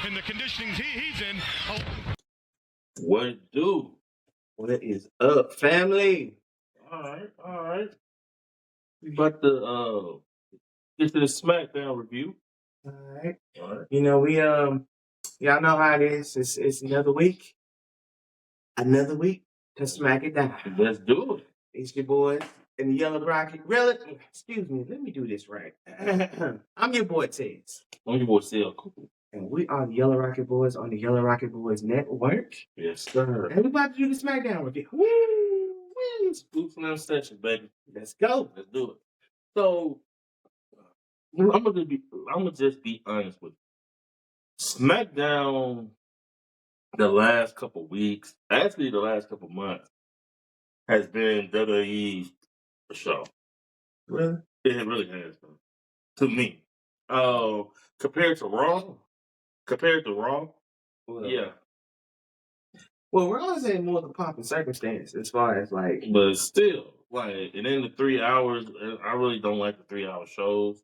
in the conditionings he's in. What it do? What is up, family? All right. We about to get to the SmackDown review. All right. You know, y'all know how it is. It's another week. Another week to smack it down. Let's do it. It's your boys in the Yellow Rocket. Really? Excuse me, let me do this right. I'm your boy Tez. I'm your boy Cell Cool. And we are the Yellow Rocket Boys on the Yellow Rocket Boys Network. Yes, sir. And we about to do the SmackDown review. Woo! Scoop Slam session, baby. Let's go. Let's do it. So I'm gonna just be honest with you. SmackDown the last couple weeks, actually the last couple months, has been WWE's show. Really? It really has been. To me. Compared to Raw. Well, Yeah. Well, Raw is in more the popping circumstance as far as like. But still, like, and in the 3 hours, I really don't like the 3 hour shows.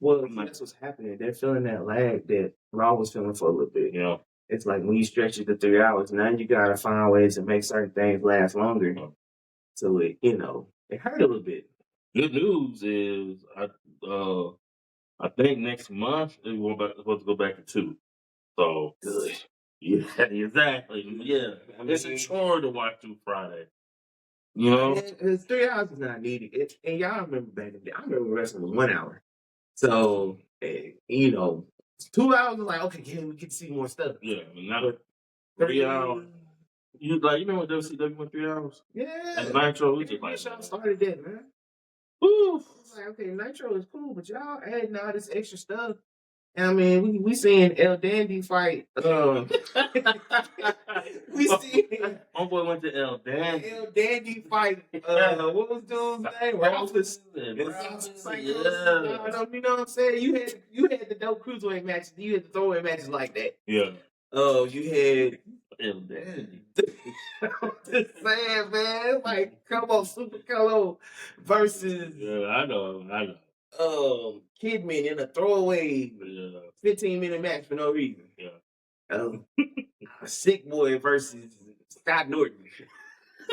Well, that's what's happening. They're feeling that lag that Raw was feeling for a little bit. Yeah. It's like when you stretch it to 3 hours, now you gotta find ways to make certain things last longer. So it, it hurt a little bit. Good news is I think next month we're supposed to go back to 2. So Good. yeah, exactly. Yeah. It's a chore to watch through Friday. You know? It's 3 hours is not needed. And y'all remember back in the day, I remember wrestling was 1 hour. So 2 hours is like, okay, yeah, we can see more stuff. Yeah, not 3 hours. You remember WCW went 3 hours? Yeah. And Nitro, we just like y'all started that, man. Woo. It's like, okay, Nitro is cool, but y'all adding all this extra stuff. And I mean, we seeing El Dandy fight. We see Homeboy went to El Dandy. El Dandy fight. What was dude's name? Ralphus. Yeah. You know what I'm saying? You had the dope cruiserweight matches. You had the throwaway matches like that. Yeah. You had El Dandy. I'm just saying, man. Like, come on, Super Colo versus. Yeah, I know. Kidman in a throwaway 15-minute match for no reason. Yeah. Sick Boy versus Scott Norton.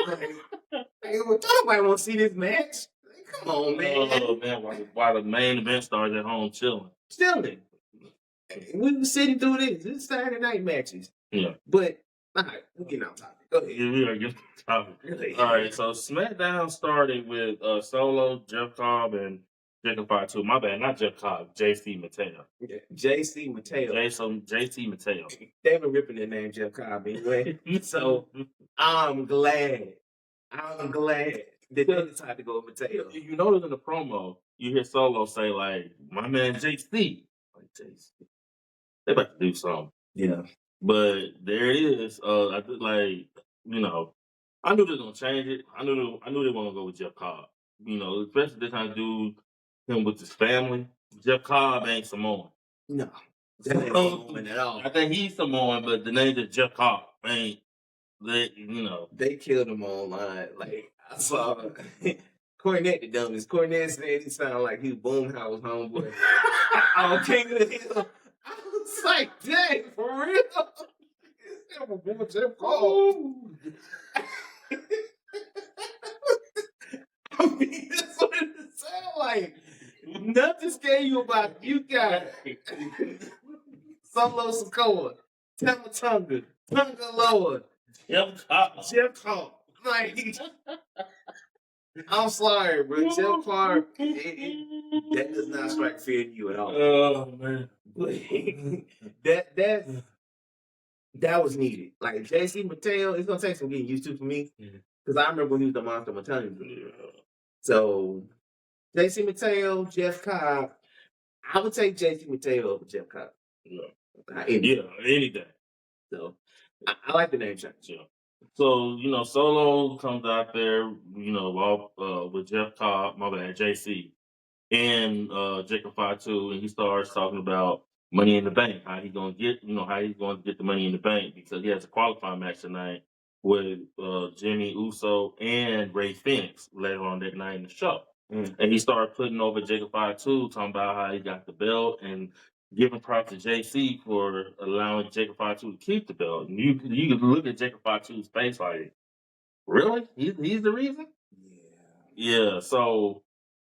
Nobody want to see this match. Come on, man. Oh man, while the main event starts at home chilling. We were sitting through this. This is Saturday night matches. Yeah. But all right, we're getting off topic. Go ahead. Yeah, we are getting off topic. All right, so SmackDown started with Solo, Jeff Cobb, and Jacob Fatu. My bad, not Jeff Cobb, JC Mateo. Yeah, JC Mateo. JC Mateo. They've been ripping their name Jeff Cobb anyway. So I'm glad that they decided to go with Mateo. You notice in the promo, you hear Solo say, like, my man JC. Like, JC. They about to do something. Yeah. But there it is. I think, like, I knew they were gonna change it. I knew they weren't gonna go with Jeff Cobb. Especially they're trying to do him with his family. Jeff Cobb ain't Samoan. No, that ain't Samoan at all. I think he's Samoan, but the name is Jeff Cobb. Ain't they killed him online. Like I saw Cornette the dumbest. Cornette said he sounded like he was Boomhauer's homeboy. On King of the Hill. I was like, dang, for real? Jeff Cobb. I mean, that's what it sounds like. Nothing scared you about you got Solo Sikoa, Tamatonga, Tonga Loa, Jeff Cobb. Like, I'm sorry, bro. Jeff Cobb, that does not strike fear in you at all. Oh man, that was needed. Like JC Mateo, it's gonna take some getting used to for me because I remember when he was the Monster Mateo. So JC Mateo, Jeff Cobb. I would take JC Mateo over Jeff Cobb. Any day. So I like the name change. Yeah. So Solo comes out there, with Jeff Cobb, my bad, JC, and Jacob Fatu, and he starts talking about Money in the Bank, how he's going to get the Money in the Bank because he has a qualifying match tonight with Jimmy Uso and Ray Phoenix later on that night in the show. And he started putting over Jacob Fatu, talking about how he got the belt and giving props to JC for allowing Jacob Fatu to keep the belt. And you can look at Jacob Fatu's face like, really? He's the reason? Yeah. So,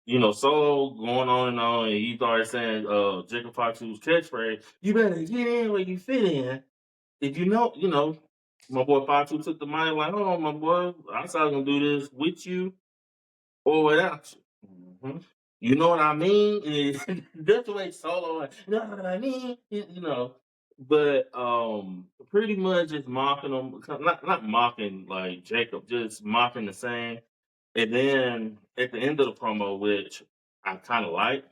Solo going on, and he started saying Jacob Fatu's catchphrase, you better get in where you fit in. If my boy Fatu took the mic like, hold on, my boy, I was gonna do this with you or without you. Mm-hmm. You know what I mean? Is that's the way Solo, you know what I mean? But pretty much just mocking him, not mocking like Jacob, just mocking the saying. And then at the end of the promo, which I kind of like,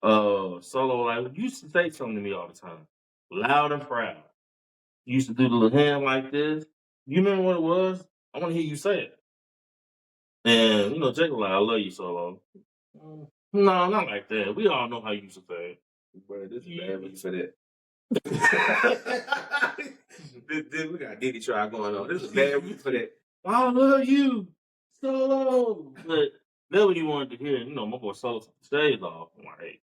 Solo like, you used to say something to me all the time, loud and proud. You used to do the little hand like this. You remember what it was? I want to hear you say it. And Jacob like, I love you, Solo. No, not like that. We all know how you used to say it. Bro, this is bad when you say that. We got Diddy try going on. This is bad when you say that. I love you, Solo. But that's what he wanted to hear. My boy Solo took the shades off. I'm like,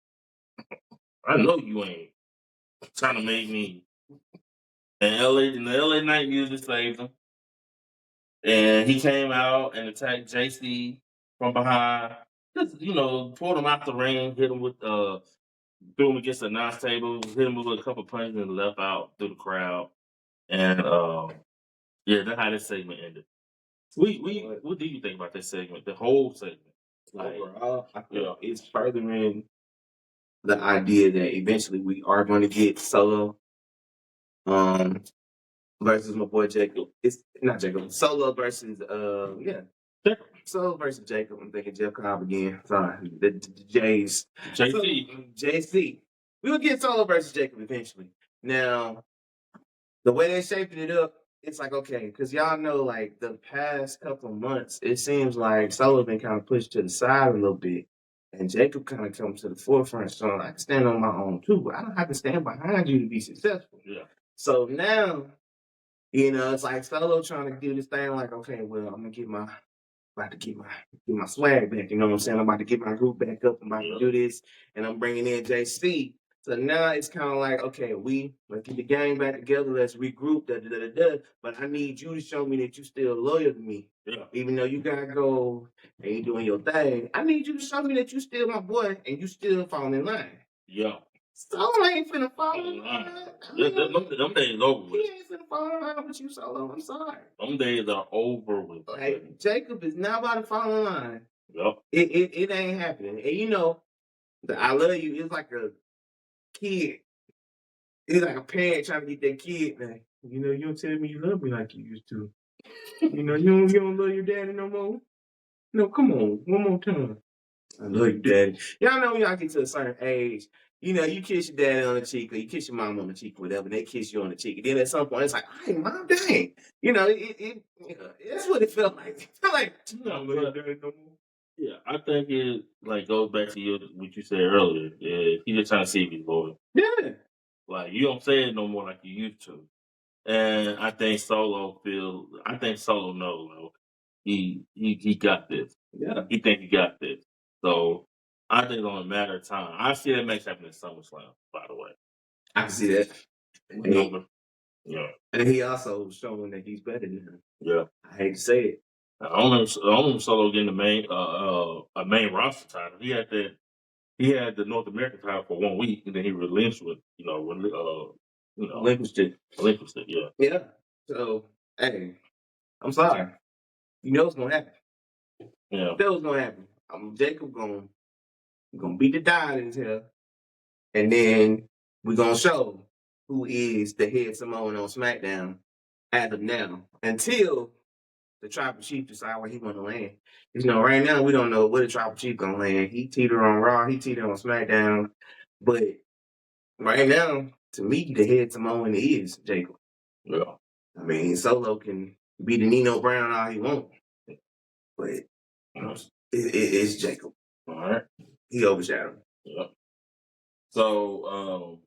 I know you ain't trying to make me. And the LA Night music saved him. And he came out and attacked JC from behind. Just, pulled him out the ring, hit him with threw him against the announce table, hit him with a couple punches and left out through the crowd. And that's how this segment ended. What do you think about this segment? The whole segment? Overall, I feel it's furthering the idea that eventually we are going to get Solo versus my boy Jacob. It's not Jacob. Solo versus Jacob. Solo versus Jacob. I'm thinking Jeff Cobb again. Sorry, the J's. JC. We will get Solo versus Jacob eventually. Now, the way they're shaping it up, it's like, okay, because y'all know, like, the past couple of months, it seems like Solo been kind of pushed to the side a little bit, and Jacob kind of comes to the forefront, so I can stand on my own, too, but I don't have to stand behind you to be successful. Yeah. So now, it's like Solo trying to do this thing like, okay, well, I'm going to about to get my swag back, you know what I'm saying? I'm about to get my group back up, I'm about to do this, and I'm bringing in JC. So now it's kind of like, okay, let's get the gang back together, let's regroup, but I need you to show me that you still loyal to me. Yeah. Even though you gotta go and you doing your thing, I need you to show me that you still my boy and you still falling in line. Yeah. Solo ain't finna fall in line. Them days over with. He ain't finna fall in line with you, Solo. I'm sorry. Them days are over with. Like, Jacob is not about to fall in line. Yep. It ain't happening. And the I love you is like a kid. It's like a parent trying to get their kid, man. You don't tell me you love me like you used to. You don't love your daddy no more. No, come on, one more time. I love you, daddy. Y'all know when y'all get to a certain age, you kiss your daddy on the cheek or you kiss your mom on the cheek or whatever, and they kiss you on the cheek. And then at some point, it's like, hey, mom, dang. That's what it felt like. It felt like, I don't love your daddy no more. Yeah, I think it goes back to what you said earlier. Yeah, he just trying to see if he's loyal. Yeah. Like, you don't say it no more like you used to. And I think Solo knows he got this. Yeah. He think he got this. So I think it's only a matter of time. I see that match happen in SummerSlam, by the way. I can see that. Yeah. And he also showing that he's better than him. Yeah. I hate to say it. I don't remember Solo getting a main roster title. He had the North American title for 1 week, and then he relinquished it. Relinquished it. Yeah. Yeah. So, hey, I'm sorry. You know what's gonna happen. Yeah. That was gonna happen. Jacob gonna beat the dime in his hair, and then we're gonna show who is the head Samoan on SmackDown as of now. Until the Tribal Chief decide where he want to land. Right now we don't know where the Tribal Chief gonna land. He teeter on Raw, he teeter on SmackDown, but right now, to me, the head Samoan is Jacob. Yeah. I mean, Solo can be the Nino Brown all he wants, but it's Jacob. All right. He overshadowed. Yeah. So,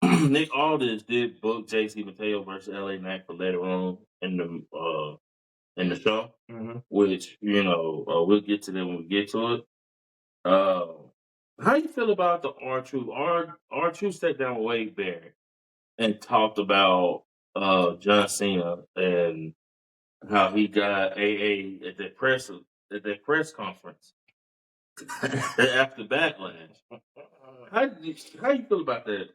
Nick Aldis did book JC Mateo versus LA Knight for later on in the show, which we'll get to that when we get to it. How you feel about the R-Truth? R-Truth sat down with Wade Barrett and talked about John Cena and how he got AA at that press conference after Backlash. How you feel about that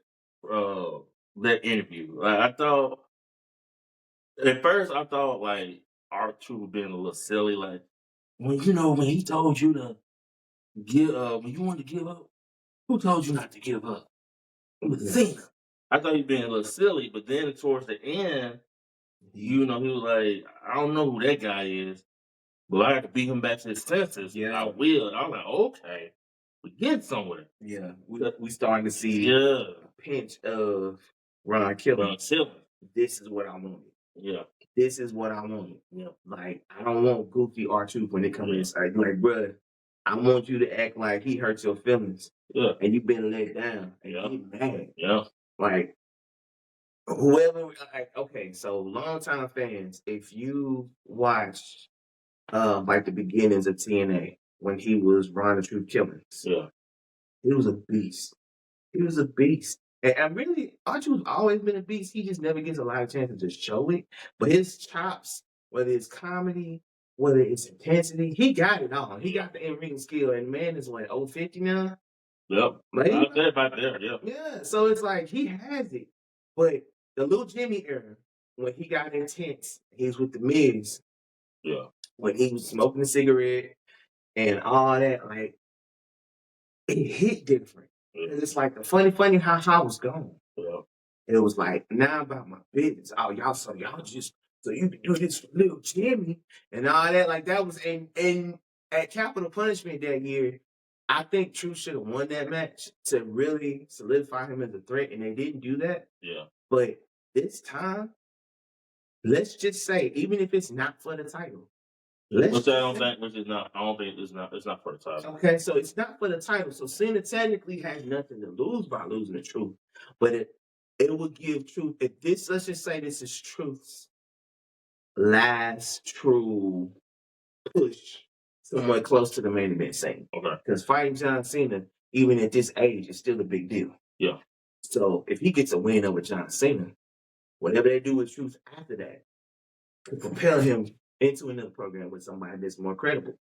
interview? Like, I thought at first I thought like R-Truth being a little silly, like when he told you to give when you wanted to give up, who told you not to give up? It was Cena. I thought he was being a little silly, but then towards the end, he was like, I don't know who that guy is, but I have to beat him back to his senses. Yeah. I will. I was like, okay, we get somewhere. Yeah, we starting to see Yeah, a pinch of Ron Killer. Ron Silver. This is what I wanted. Yeah, This is what I wanted. yeah, Like, I don't want goofy R2 when it comes inside. Like, bruh, I want you to act like he hurts your feelings yeah, and you've been let down and Yeah. you mad. yeah, Like, whoever, like, okay, so longtime fans, if you watched like the beginnings of TNA when he was Ron the Truth Killings, yeah, he was a beast. He was a beast. And really, Archie's always been a beast. He just never gets a lot of chance to just show it. But his chops, whether it's comedy, whether it's intensity, he got it all. He got the in-ring skill. And man is what, 50 now? yep. Like, About there, yeah. yeah. So it's like he has it. But the little Jimmy era, when he got intense, he was with the Miz, Yeah, when he was smoking a cigarette and all that, like, it hit different. yeah, And it's like the funny how I was gone. yeah. It was like, now about my business. Oh, y'all just so you can do this for little Jimmy and all that. Like that was and at Capital Punishment that year, I think Truth should have won that match to really solidify him as a threat, and they didn't do that. Yeah. But this time, let's just say, even if it's not for the title, Which I don't think it's not for the title. Okay, so it's not for the title. So Cena technically has nothing to lose by losing the Truth, but it will give Truth. If this, let's just say this is Truth's last true push, somewhat close to the main event scene. Okay. Because fighting John Cena, even at this age, is still a big deal. Yeah. So if he gets a win over John Cena, whatever they do with Truth after that, could propel him into another program with somebody that's more credible.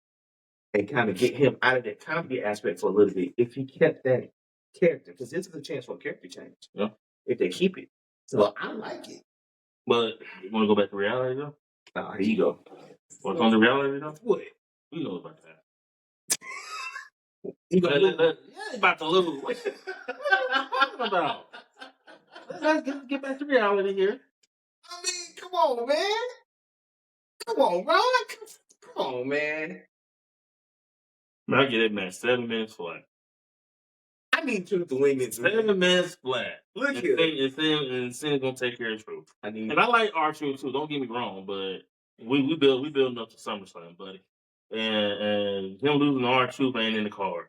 And kind of get him out of that comedy aspect for a little bit if he kept that character. Because this is a chance for a character change. Yeah. If they keep it. So I like it. But you want to go back to reality though? Here you go. Want to come to reality though? What? We know about that. You gonna lose? Yeah, about to lose. What you talking about? Let's get back to reality here. I mean, come on, man. Come on, bro. Come on, man. Man, I get it, man. 7 minutes flat. I need Truth to win this. 7 minutes flat. Look here. And Cin's gonna take care of Truth. And I like R-Truth too. Don't get me wrong, but we building up to SummerSlam, buddy. And him losing to R-Truth ain't in the card.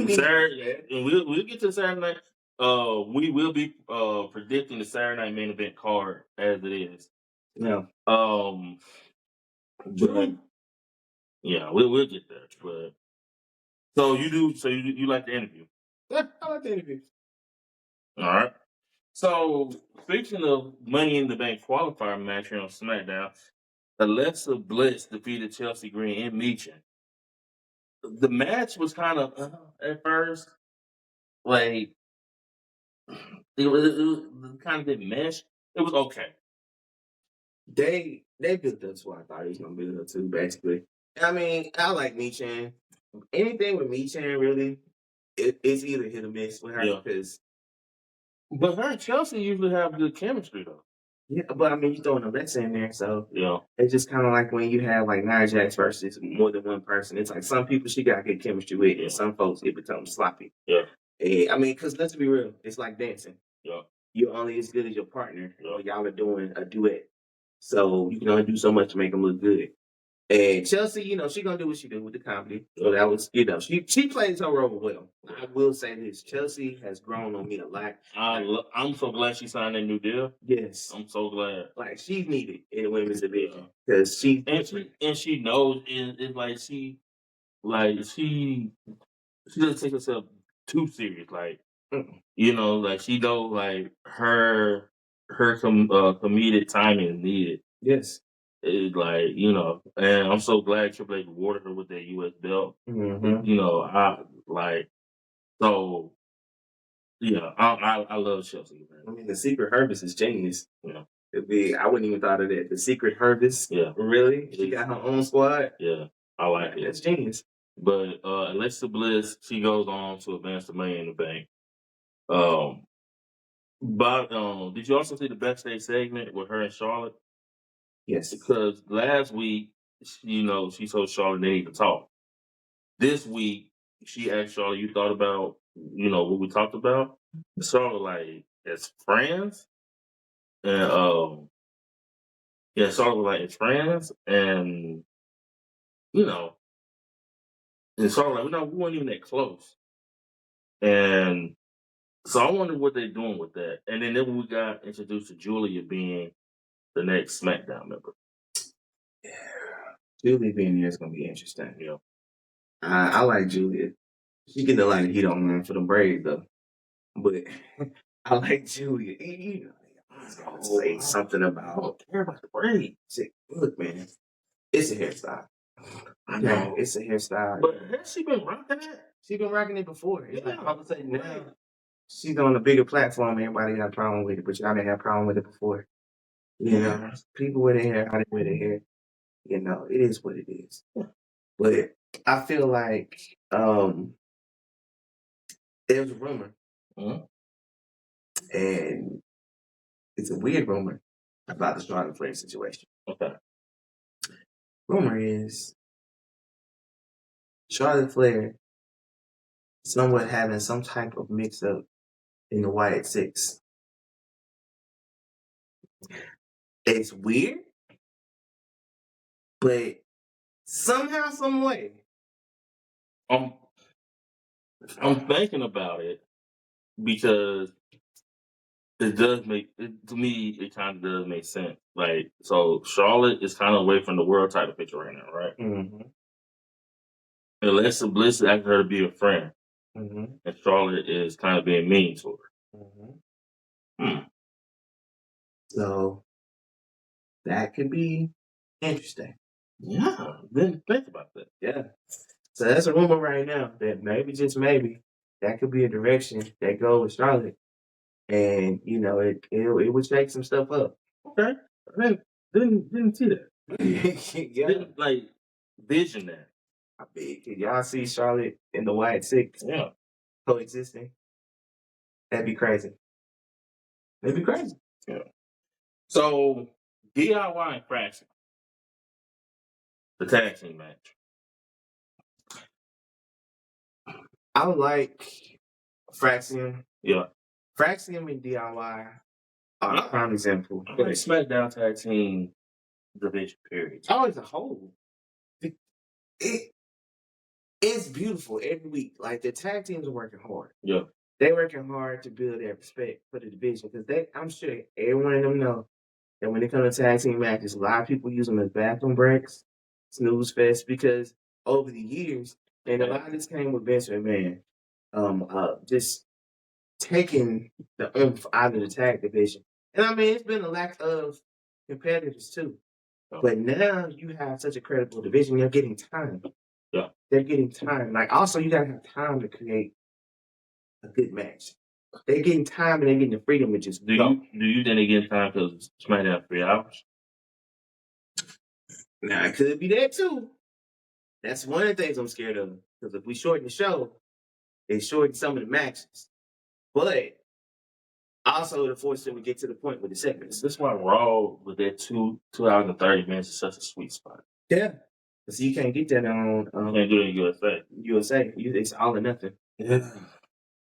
Saturday, and we'll get to Saturday night. We will be predicting the Saturday night main event card as it is. Yeah. But, yeah, we'll get there. But so you like the interview? Yeah, I like the interview. All right. So speaking of Money in the Bank qualifier match here on SmackDown, Alexa Bliss defeated Chelsea Green and Meechin. The match was kind of at first like it was kind of didn't mesh. It was okay. They built up to what I thought he was gonna build up to, basically. I mean, I like Meechin. Anything with Meechin, really, it's either hit or miss with her because. But her and Chelsea usually have good chemistry though. Yeah, but I mean, you throwing Alexa in there, so yeah, it's just kind of like when you have like Nia Jax versus more than one person. It's like some people she got good chemistry with, and some folks it becomes sloppy. Yeah, I mean, because let's be real, it's like dancing. Yeah, you're only as good as your partner. When y'all are doing a duet, so you can only do so much to make them look good. And Chelsea, she gonna do what she do with the comedy. So that was, she plays her role well. I will say this: Chelsea has grown on me a lot. I'm so glad she signed that new deal. Yes, I'm so glad. Like she's needed in the women's division because she knows it's like she like she doesn't take herself too serious. Like Mm. like she know like her comedic timing is needed. Yes. It's like and I'm so glad Triple H rewarded her with that U.S. belt. Mm-hmm. I like so. Yeah, I love Chelsea, I man. mean, the Secret Harvest is genius. Yeah, I wouldn't even thought of that. The Secret Harvest. yeah, Really? She got her own squad. yeah. I like it. That's genius. But Alexa Bliss, she goes on to advance the Money in the Bank. Um, but did you also see the backstage segment with her and Charlotte? Yes. Because last week, she told Charlotte they need to talk. This week, she asked Charlotte, "You thought about what we talked about?" Charlotte like as friends, and yeah, Charlotte was like as friends, and you know, and Charlotte like we weren't even that close, and so I wonder what they're doing with that. And then we got introduced to Julia being the next SmackDown member. Yeah. Julia being here is gonna be interesting. Yeah. I like Julia. She getting a lot of heat on for the braids though. But I like Julia. I was gonna say something I about don't care about the braids. look, man, it's a hairstyle. I know. It's a hairstyle. But has she been rocking it? She been rocking it before. It's Yeah, like all of a sudden now right. she's on a bigger platform. Everybody got a problem with it, but y'all didn't have a problem with it before. People with their hair, how they wear their hair. It is what it is. Yeah. But I feel like there's a rumor, Mhm. and it's a weird rumor about the Charlotte Flair situation. Okay. Rumor is Charlotte Flair somewhat having some type of mix up in the Wyatt Six. It's weird, but somehow, some way, I'm thinking about it because it does to me. It kind of does make sense. Like, so Charlotte is kind of away from the world title picture right now, right? mm-hmm, And Alexa Bliss is asking her to be a friend, mm-hmm, and Charlotte is kind of being mean to her. mm-hmm. So that could be interesting. Yeah, didn't think about that. Yeah. So that's a rumor right now that maybe, just maybe, that could be a direction that goes with Charlotte. And it would shake some stuff up. Okay, I didn't see that. Yeah. Didn't like vision that. I mean, could y'all see Charlotte and the Wyatt Six Yeah. coexisting? That'd be crazy. That'd be crazy. Yeah. So DIY and Fraction, the tag team match. I like Fraxium. Yeah. Fraxium and DIY are a prime example. I like SmackDown tag team division. Period. Oh, as a whole, it's beautiful every week. Like the tag teams are working hard. Yeah. They're working hard to build their respect for the division because I'm sure every one of them know that when it comes to tag team matches, a lot of people use them as bathroom breaks, snooze fest, because over the years, and a lot of this came with Vince McMahon, just taking the oomph out of the tag division. And I mean, it's been a lack of competitors too. But now you have such a credible division, you're getting time. Yeah. They're getting time. Like, also, you got to have time to create a good match. They're getting time and they're getting the freedom to just do go. you think they get time because SmackDown 3 hours? Now, it could be that too. That's one of the things I'm scared of. Because if we shorten the show, they shorten some of the matches. But also to force them to get to the point with the segments. This is why Raw with their 2 hours and 30 minutes is such a sweet spot. Yeah. So you can't get that on you can't do it in USA. USA. It's all or nothing. Yeah.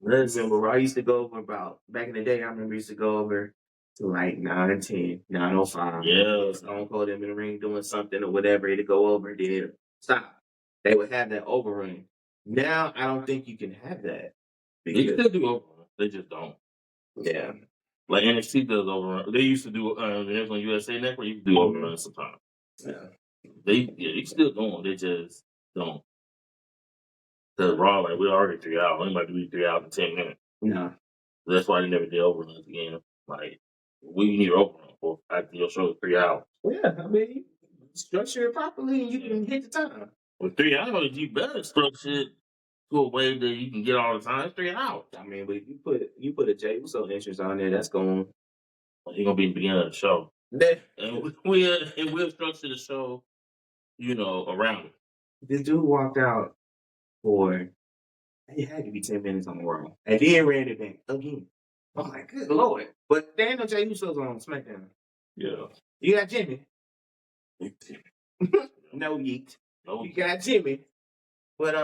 Remember, Raw used to go over about, back in the day, I remember used to go over to like 9:10, 9:05. Yeah. Stone Cold them in the ring doing something or whatever, it'd go over, then stop. They would have that overrun. Now, I don't think you can have that. They still do overrun. They just don't. Yeah. Like NXT does overrun. They used to do, when it was on USA Network, you could do overrun sometimes. Yeah. They still doing. They just don't. Because Raw, like, we're already 3 hours. We might be 3 hours and 10 minutes. No. That's why they never did overruns again. Like, we need to overrun for after your show is 3 hours. Yeah, I mean, you structure it properly and you can hit the time. With 3 hours, you better structure it to a way that you can get all the time. It's 3 hours. I mean, but if you put a Jay Uso entrance on there, that's going. He's gonna be the beginning of the show, That and we'll structure the show, around it. this dude walked out for it had to be 10 minutes on the Raw, and then ran it back again. I'm like, good lord! But there ain't no Jay Uso's on SmackDown. Yeah. You got Jimmy. No yeet. No. You got Jimmy. But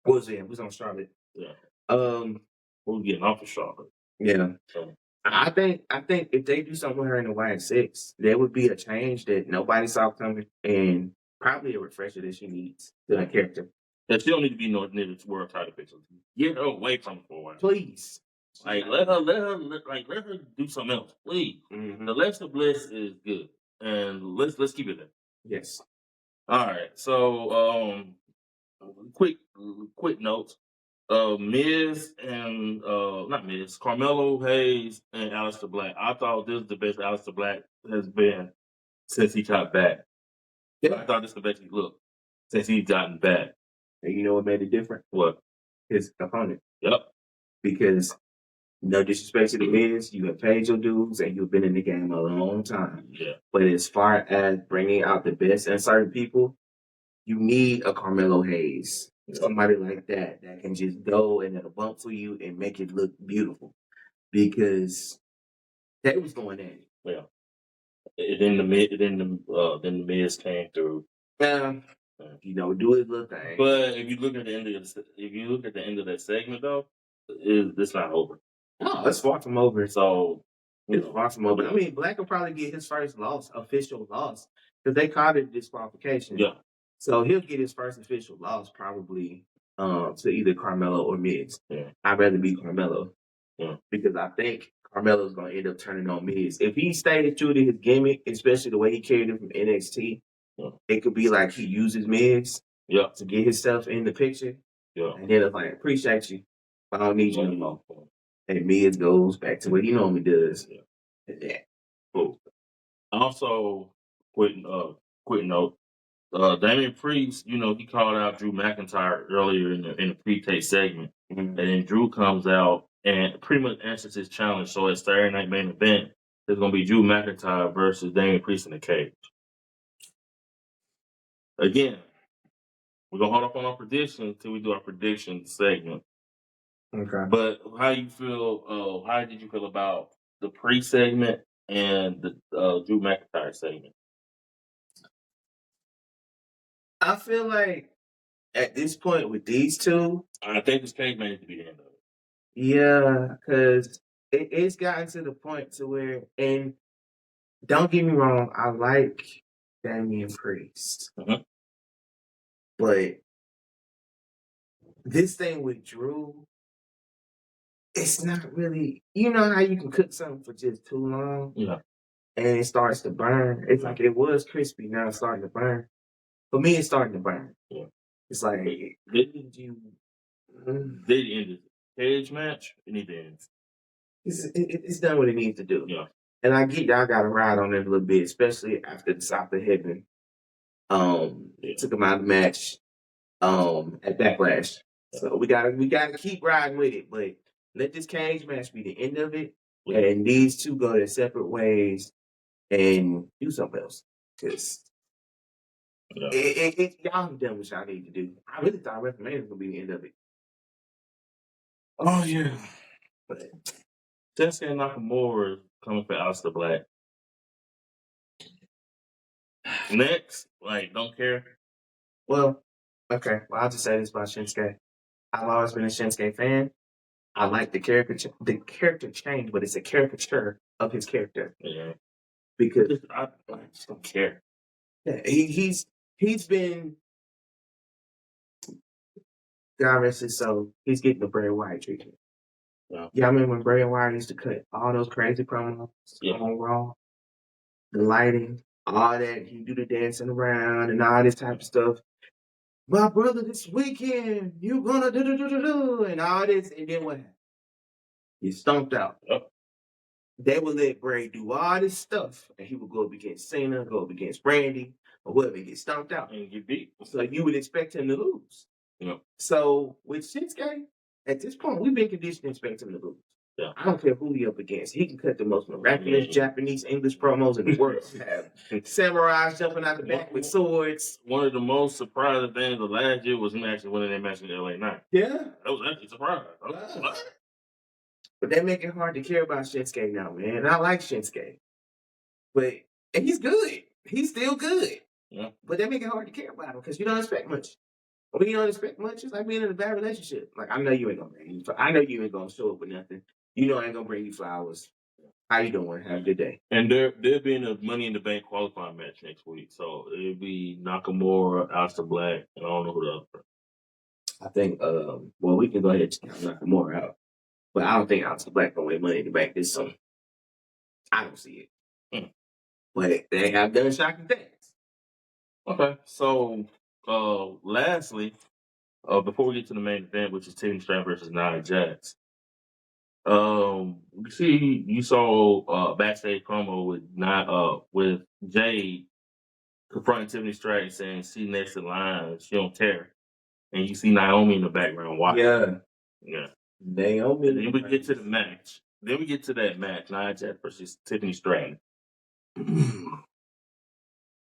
what was it? It was on Charlotte. Yeah. We're getting off of Charlotte. Yeah. So, I think if they do something with her in the Y6, there would be a change that nobody saw coming and probably a refresher that she needs to her character. and she don't need to be near the world title picture. Get her away from it for a while. Please. Like let her do something else, please. Mm-hmm. Alexa Bliss is good, and let's keep it there. Yes. All right. So quick notes. Miz and not Miz, Carmelo Hayes and Aleister Black. I thought this was the best Aleister Black has been since he got back. Yeah. I thought this was the best he looked since he's gotten back. And you know what made it different? What? His opponent. Yep. Because no disrespect to the Miz, you have paid your dues and you've been in the game a long time. Yeah. But as far as bringing out the best in certain people, you need a Carmelo Hayes. Somebody like that can just go and it'll bump for you and make it look beautiful. Because they was going at it. Yeah. Then the Miz came through. Do his little thing. But if you look at the end of that segment though, it's not over. No, it's far from over. So it's far from over. I mean, Black will probably get his first official loss, because they called it disqualification. Yeah. So he'll get his first official loss probably to either Carmelo or Miz. Yeah. I'd rather be Carmelo. Yeah. Because I think Carmelo's going to end up turning on Miz. If he stayed true to his gimmick, especially the way he carried it from NXT, it could be like he uses Miz to get himself in the picture. Yeah. And then it's like, appreciate you, but I don't need you anymore. And Miz goes back to what he normally does. Yeah. Cool. Also, quick note. Damian Priest, he called out Drew McIntyre earlier in the pre-tape segment. Mm-hmm. And then Drew comes out and pretty much answers his challenge. So at Saturday Night Main Event, there's going to be Drew McIntyre versus Damian Priest in the cage. Again, we're going to hold up on our prediction until we do our prediction segment. Okay. But how did you feel about the pre-segment and the Drew McIntyre segment? I feel like at this point with these two, I think this cage may need to be the end of it. Yeah, because it's gotten to the point to where, and don't get me wrong, I like Damian Priest. Mm-hmm. But this thing with Drew, it's not really, you know how you can cook something for just too long? Yeah. And it starts to burn. It's like it was crispy, now it's starting to burn. For me, it's starting to burn. Yeah. It's like, did you end the cage match? It needs to end. It's done what it needs to do. Yeah. And I get y'all got to ride on it a little bit, especially after the South of Heaven. Took him out of the match at Backlash. So we gotta keep riding with it, but let this cage match be the end of it, and these two go their separate ways and do something else. Because y'all have done what y'all need to do. I really thought WrestleMania was gonna be the end of it. Oh yeah. But Shinsuke Nakamura is coming for Aleister Black. Next, don't care. Well, okay. Well, I'll just say this about Shinsuke. I've always been a Shinsuke fan. I like the character change, but it's a caricature of his character. Yeah. Because I just don't care. Yeah, he's been, God rest his soul, he's getting the Bray Wyatt treatment. Yeah. Y'all remember when Bray Wyatt used to cut all those crazy promos on Raw? The lighting, all that, he do the dancing around and all this type of stuff. my brother this weekend, you gonna do and all this, and then what happened? He stomped out. Yep. They would let Bray do all this stuff, and he would go up against Cena, go up against Randy, or whoever, get stomped out. And get beat. So you would expect him to lose. Yeah. So with Shinsuke, at this point, we've been conditioned to expect him to lose. Yeah. I don't care who he up against. He can cut the most miraculous Japanese English promos in the world. Have samurais jumping out the back with swords. One of the most surprising things of last year was him actually winning that match in LA Knight. Yeah. That was actually surprising. But they make it hard to care about Shinsuke now, man. And I like Shinsuke. And he's good. He's still good. Yeah. But they make it hard to care about him because you don't expect much. When you don't expect much, it's like being in a bad relationship. Like, I know you ain't gonna bring you. I know you ain't gonna show up with nothing. You know I ain't gonna bring you flowers. How you doing? Have a good day. And there'll be a Money in the Bank qualifying match next week. So it'll be Nakamura, Aleister Black, and I don't know who the other. I think well, we can go ahead and count Nakamura out. But I don't think Aleister Black gonna win Money in the Bank this summer. I don't see it. But they have done shocking things. Okay. So lastly, before we get to the main event, which is Tiffany Stratton versus Nia Jax. You saw a backstage promo with Jade confronting Tiffany Stratton saying she next in line, she don't care. And you see Naomi in the background watching. Yeah. Naomi. And then we get to the match. Then we get to that match, Nia Jax versus Tiffany Stratton.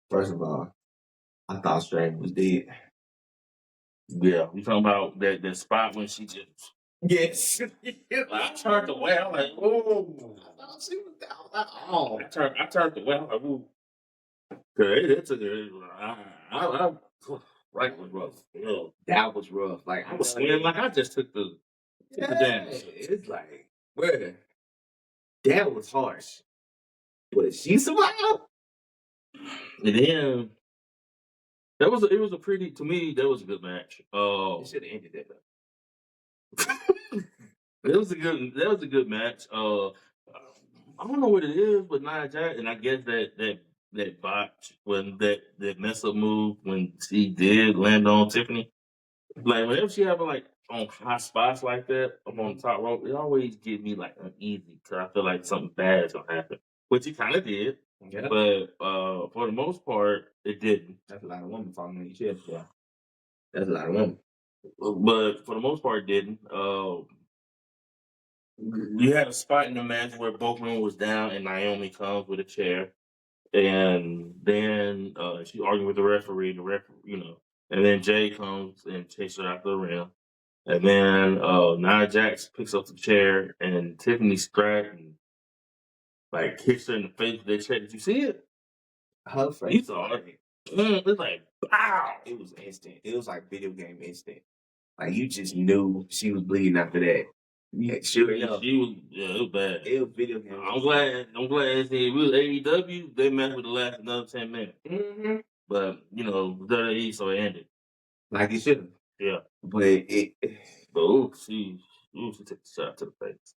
First of all, I thought Stratton was dead. Yeah, we talking about that spot when she just. Yes. I turned away. I'm like, oh. I turned away. I'm like, ooh. It's right was rough. That was rough. Like I was scared. Like I just took the damage. It's like, where? That was harsh. But she survived. And then it was a pretty, to me, that was a good match. It should have ended that though. That was a good match. I don't know what it is, but Nia Jax, and I guess that botch when that mess up move when she did land on Tiffany. Like whenever she have like on high spots like that up on the top rope, it always gives me like uneasy because I feel like something bad is gonna happen, which it kind of did. Yeah. But for the most part, it didn't. That's a lot of women falling on your chest. Yeah, that's a lot of women. But for the most part, it didn't. You had a spot in the match where both women was down, and Naomi comes with a chair, and then she arguing with the referee. And then Jay comes and chases her out the ring, and then Nia Jax picks up the chair, and Tiffany Stratton like hits her in the face with that chair. Did you see it? Her face. You saw it. It's like, wow. It was instant. It was like video game instant. Like you just knew she was bleeding after that. Yeah, sure enough. It was bad. It was video game. I'm glad. If it was AEW, they match would have lasted another 10 minutes. Mm-hmm. But WWE, so it ended. Like it should have. Yeah. But she took a shot to the face.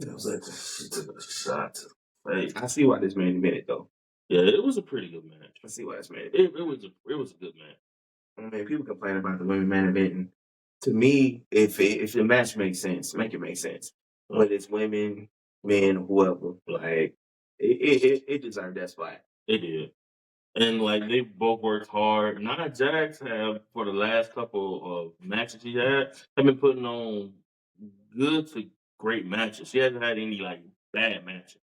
She took a shot to the face. I see why this made a minute though. Yeah, it was a pretty good match. I see why this made it. It was a good match. I mean, people complain about the women main event. To me, if the match makes sense, make it make sense. Whether it's women, men, whoever, like it deserved that spot. It did. And like they both worked hard. Nia Jax have for the last couple of matches she had, have been putting on good to great matches. She hasn't had any like bad matches.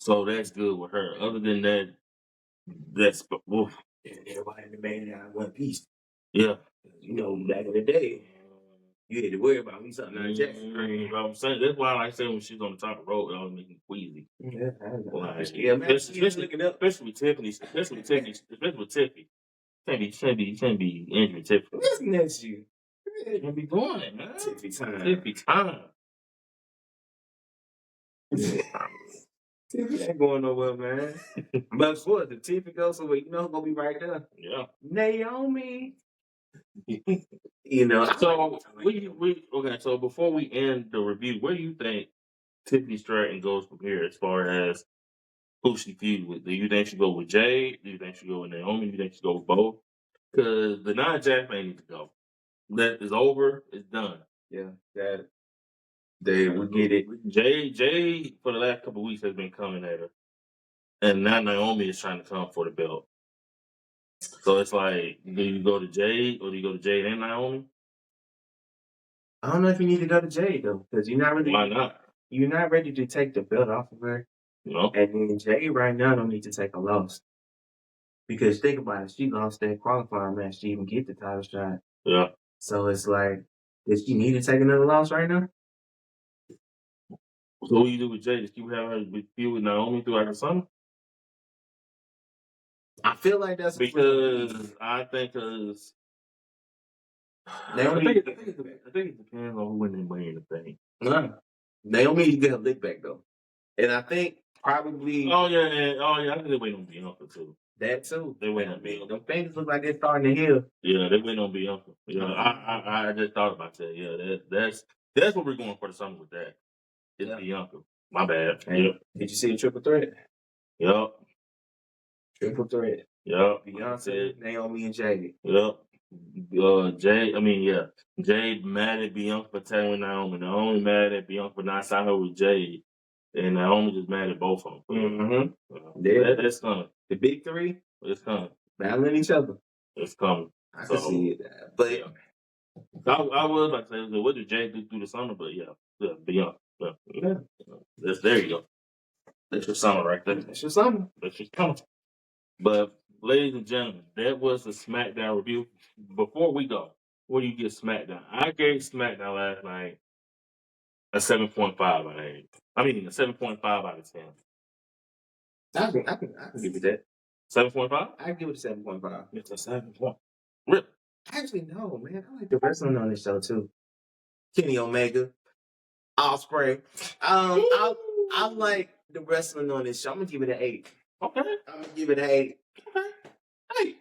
So that's good with her. Other than that, that's oof. Everybody in the main out One Piece. Yeah. Back in the day, you had to worry about me something like that. I'm saying that's why I like saying when she's on the top of the road, it always makes me queasy. Yeah, especially with Tiffany. Especially with Tiffany. Can't be injured Tiffany. Listen at you. Can't be doing it, man. Tiffy time. Tiffy ain't going nowhere, man. But for the Tiffy goes somewhere, who's gonna be right there. Yeah. Naomi. So so before we end the review, where do you think Tiffany Stratton goes from here as far as who she feud with? Do you think she go with Jade? Do you think she go with Naomi? Do you think she go with both? because the Nia Jax may need to go. That is over. It's done. Yeah, that they will get it. Jay for the last couple of weeks has been coming at her, and now Naomi is trying to come for the belt. So it's like, do you go to Jade or do you go to Jade and Naomi? I don't know if you need to go to Jade though, because you're not really. Why not? You're not ready to take the belt off of her, No. and then Jade right now don't need to take a loss. Because think about it, she lost that qualifying match to even get the title shot. Yeah. So it's like, does she need to take another loss right now? So what do you do with Jade? Just keep having her feud with Naomi throughout the summer? I feel like that's Because I think Naomi. it depends on who wins the Money in the Bank. Naomi needs to get her lick back though, and I think probably. Oh yeah. I think they're waiting on Bianca too. That too. They waiting on Bianca. Them fingers look like they're starting to heal. Yeah, they waiting on Bianca. Yeah, I just thought about that. Yeah, that's what we're going for the summer with that. It's Bianca. My bad. Hey, Yep. did you see the triple threat? Yep. Triple threat. Yep. Beyonce, Naomi, and Jade. Yep. Jade mad at Bianca for tagging with Naomi. Naomi mad at Bianca for not signing her with Jade. And Naomi just mad at both of them. Mm-hmm. That's coming. The big three? It's coming. Battling each other. It's coming. I can see it. But yeah. I was about to say, what did Jade do through the summer? But yeah, Bianca. Yeah. There you go. That's your summer right there. That's your summer. That's your summer. But, ladies and gentlemen, that was the SmackDown review. Before we go, what do you give SmackDown? I gave SmackDown last night a 7.5 out of 8. I mean, a 7.5 out of 10. I can give it that. 7.5? I give it a 7.5. It's a 7.5. Really? Actually, no, man. I like the wrestling on this show too. Kenny Omega, Ospreay. I like the wrestling on this show. I'm gonna give it an 8. Okay. I'm gonna give it an 8. Okay.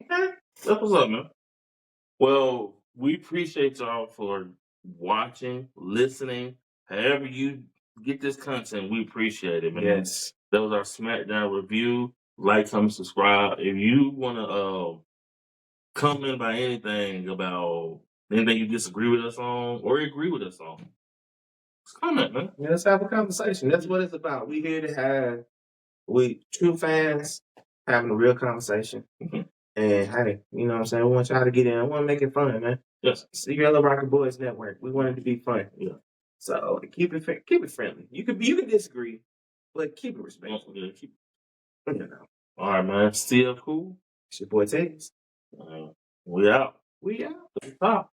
That's what's up, man. Well, we appreciate y'all for watching, listening. However you get this content, we appreciate it, man. Yes. That was our SmackDown review. Like, comment, subscribe. If you want to comment about anything you disagree with us on or agree with us on, just comment, man. Yeah, let's have a conversation. That's what it's about. We here to have true fans having a real conversation. Mm-hmm. And hey, you know what I'm saying? We want y'all to get in. I want to make it fun, man. Yes. Cinderella Rocker Boys Network. We want it to be fun. Yeah. So keep it friendly. You can disagree, but keep it respectful. Yeah, You know. All right, man. Still cool. It's your boy Taze. We out. We out. Stop.